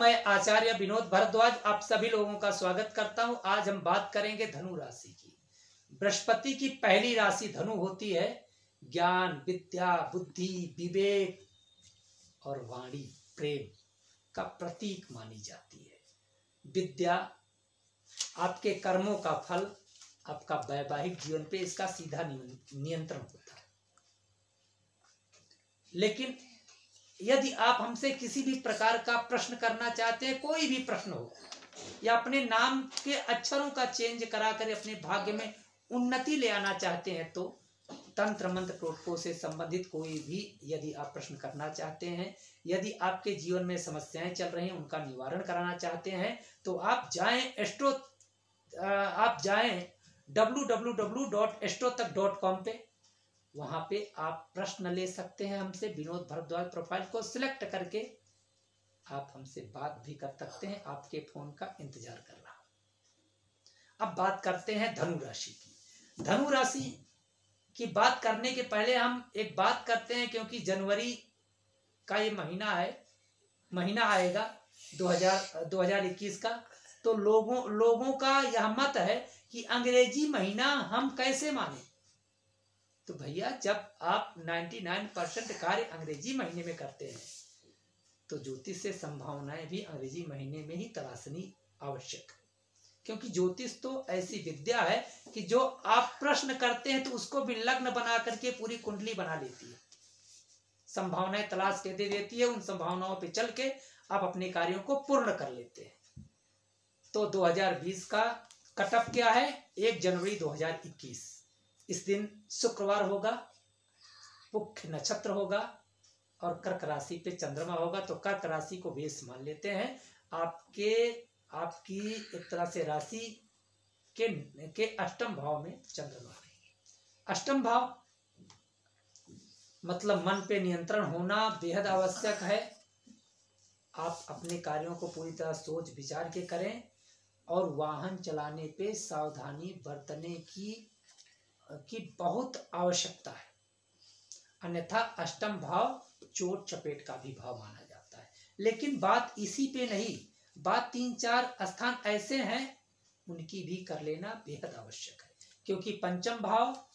मैं आचार्य विनोद भारद्वाज आप सभी लोगों का स्वागत करता हूं। आज हम बात करेंगे धनु राशि की। बृहस्पति की पहली राशि धनु होती है। ज्ञान, विद्या, बुद्धि, विवेक और वाणी, प्रेम का प्रतीक मानी जाती है। विद्या आपके कर्मों का फल, आपका वैवाहिक जीवन पे इसका सीधा नियंत्रण होता है। लेकिन यदि आप हमसे किसी भी प्रकार का प्रश्न करना चाहते हैं, कोई भी प्रश्न हो, या अपने नाम के अक्षरों का चेंज कराकर अपने भाग्य में उन्नति ले आना चाहते हैं, तो तंत्र मंत्र टोटकों से संबंधित कोई भी यदि आप प्रश्न करना चाहते हैं, यदि आपके जीवन में समस्याएं चल रही हैं उनका निवारण कराना चाहते हैं, तो आप जाएं www.astrotak.com पे। वहां पे आप प्रश्न ले सकते हैं हमसे। विनोद भारद्वाज प्रोफाइल को सिलेक्ट करके आप हमसे बात भी कर सकते हैं। आपके फोन का इंतजार कर रहा हूं। अब बात करते हैं धनु राशि की। धनु राशि की बात करने के पहले हम एक बात करते हैं, क्योंकि जनवरी का ये महीना आएगा 2021 का, तो लोगों का यह मत है कि अंग्रेजी महीना हम कैसे माने। तो भैया, जब आप 99% कार्य अंग्रेजी महीने में करते हैं, तो ज्योतिष से संभावनाएं भी अंग्रेजी महीने में ही तलाशनी आवश्यक है। क्योंकि ज्योतिष तो ऐसी विद्या है कि जो आप प्रश्न करते हैं तो उसको भी लग्न बना करके पूरी कुंडली बना लेती है, संभावनाएं तलाश के दे देती है। उन संभावनाओं पे चल के आप अपने कार्यों को पूर्ण कर लेते हैं। तो 2020 का कटअप क्या है? 1 जनवरी 2021। इस दिन शुक्रवार होगा, पुष्य नक्षत्र होगा और कर्क राशि पे चंद्रमा होगा। तो कर्क राशि को बेस मान लेते हैं। आपकी एक तरह से राशि के अष्टम भाव में चंद्रमा है। अष्टम भाव मतलब मन पे नियंत्रण होना बेहद आवश्यक है। आप अपने कार्यों को पूरी तरह सोच विचार के करें और वाहन चलाने पे सावधानी बरतने की बहुत आवश्यकता है। अन्यथा अष्टम भाव चोट चपेट का भी भाव माना जाता है। लेकिन बात इसी पे नहीं, बात 3-4 स्थान ऐसे हैं उनकी भी कर लेना बेहद आवश्यक है। क्योंकि पंचम भाव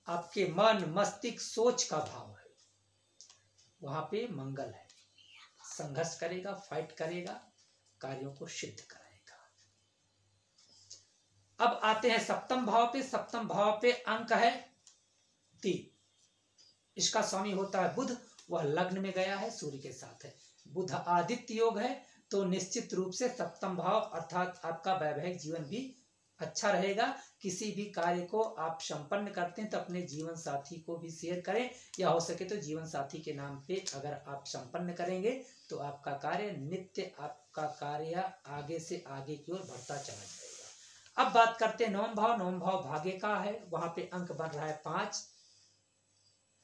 आपके मन, मस्तिष्क, सोच का भाव है। वहां पे मंगल है, संघर्ष करेगा, फाइट करेगा, कार्यों को सिद्ध करेगा। अब आते हैं सप्तम भाव पे। सप्तम भाव पे अंक है 3। इसका स्वामी होता है बुध। वह लग्न में गया है, सूर्य के साथ है। बुध आदित्य योग है, तो निश्चित रूप से सप्तम भाव अर्थात आपका वैवाहिक जीवन भी अच्छा रहेगा। किसी भी कार्य को आप संपन्न करते हैं तो अपने जीवन साथी को भी शेयर करें, या हो सके तो जीवन साथी के नाम पे अगर आप संपन्न करेंगे तो आपका कार्य आगे से आगे की ओर बढ़ता चला जाएगा। अब बात करते हैं नवम भाव। नवम भाव भाग्य का है। वहां पे अंक बन रहा है 5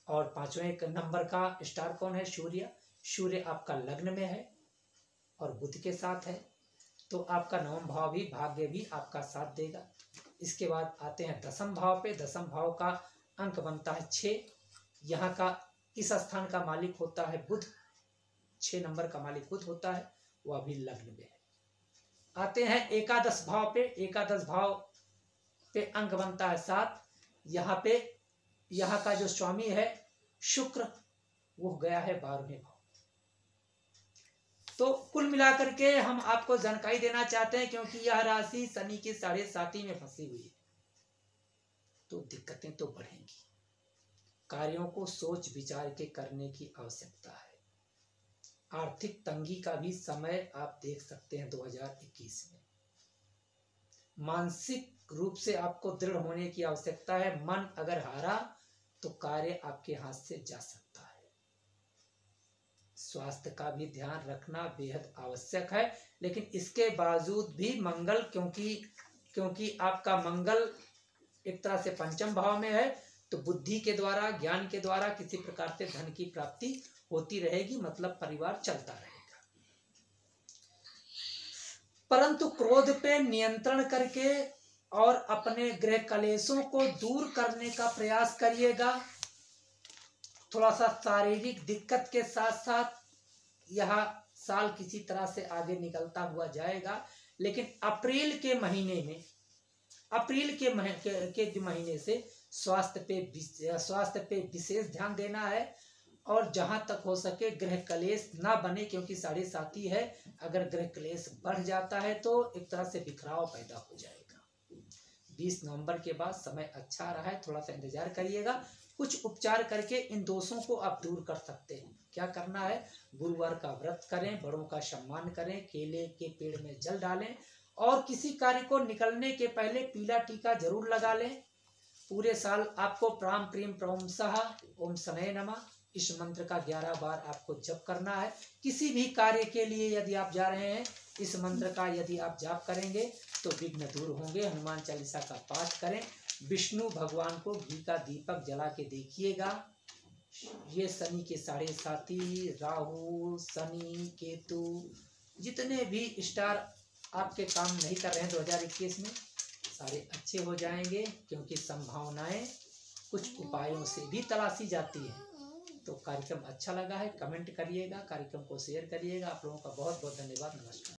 और 5वें नंबर का स्टार कौन है? सूर्य। सूर्य आपका लग्न में है और बुध के साथ है, तो आपका नवम भाव भी, भाग्य भी आपका साथ देगा। इसके बाद आते हैं दसम भाव पे। दसम भाव का अंक बनता है 6। यहाँ का इस स्थान का मालिक होता है बुध, 6 नंबर का मालिक बुध होता है, वह भी लग्न में है। आते हैं एकादश भाव पे। एकादश भाव पे अंक बनता है 7। यहाँ का जो स्वामी है शुक्र, वो गया है 12वें भाव। तो कुल मिलाकर के हम आपको जानकारी देना चाहते हैं, क्योंकि यह राशि शनि के 7.5 में फंसी हुई है, तो दिक्कतें तो बढ़ेंगी। कार्यों को सोच विचार के करने की आवश्यकता है। आर्थिक तंगी का भी समय आप देख सकते हैं 2021 में। मानसिक रूप से आपको दृढ़ होने की आवश्यकता है। मन अगर हारा तो कार्य आपके हाथ से जा सकता है। स्वास्थ्य का भी ध्यान रखना बेहद आवश्यक है। लेकिन इसके बावजूद भी मंगल, क्योंकि आपका मंगल एक तरह से पंचम भाव में है, तो बुद्धि के द्वारा, ज्ञान के द्वारा किसी प्रकार से धन की प्राप्ति होती रहेगी, मतलब परिवार चलता रहेगा। परंतु क्रोध पे नियंत्रण करके और अपने गृह कलेशों को दूर करने का प्रयास करिएगा। थोड़ा सा शारीरिक दिक्कत के साथ साथ यह साल किसी तरह से आगे निकलता हुआ जाएगा, लेकिन अप्रैल के महीने में, अप्रैल के महीने से स्वास्थ्य पे विशेष ध्यान देना है। और जहां तक हो सके ग्रह कलेश ना बने, क्योंकि 7.5 है, अगर ग्रह कलेश बढ़ जाता है तो एक तरह से बिखराव पैदा हो जाएगा। 20 नवंबर के बाद समय अच्छा रहा है, थोड़ा सा इंतजार करिएगा। कुछ उपचार करके इन दोषों को आप दूर कर सकते हैं। क्या करना है, गुरुवार का व्रत करें, बड़ों का सम्मान करें, केले के पेड़ में जल डालें, और किसी कार्य को निकलने के पहले पीला टीका जरूर लगा लें। पूरे साल आपको प्राम प्रीम प्रवंसः ओम शनये नमः इस मंत्र का 11 बार आपको जप करना है। किसी भी कार्य के लिए यदि आप जा रहे हैं, इस मंत्र का यदि आप जाप करेंगे तो विघ्न दूर होंगे। हनुमान चालीसा का पाठ करें, विष्णु भगवान को घी का दीपक जला के देखिएगा। ये शनि के 7.5, राहु, शनि, केतु, जितने भी स्टार आपके काम नहीं कर रहे हैं 2021 में, सारे अच्छे हो जाएंगे, क्योंकि संभावनाएं कुछ उपायों से भी तलाशी जाती है। तो कार्यक्रम अच्छा लगा है, कमेंट करिएगा, कार्यक्रम को शेयर करिएगा। आप लोगों का बहुत बहुत धन्यवाद। नमस्कार।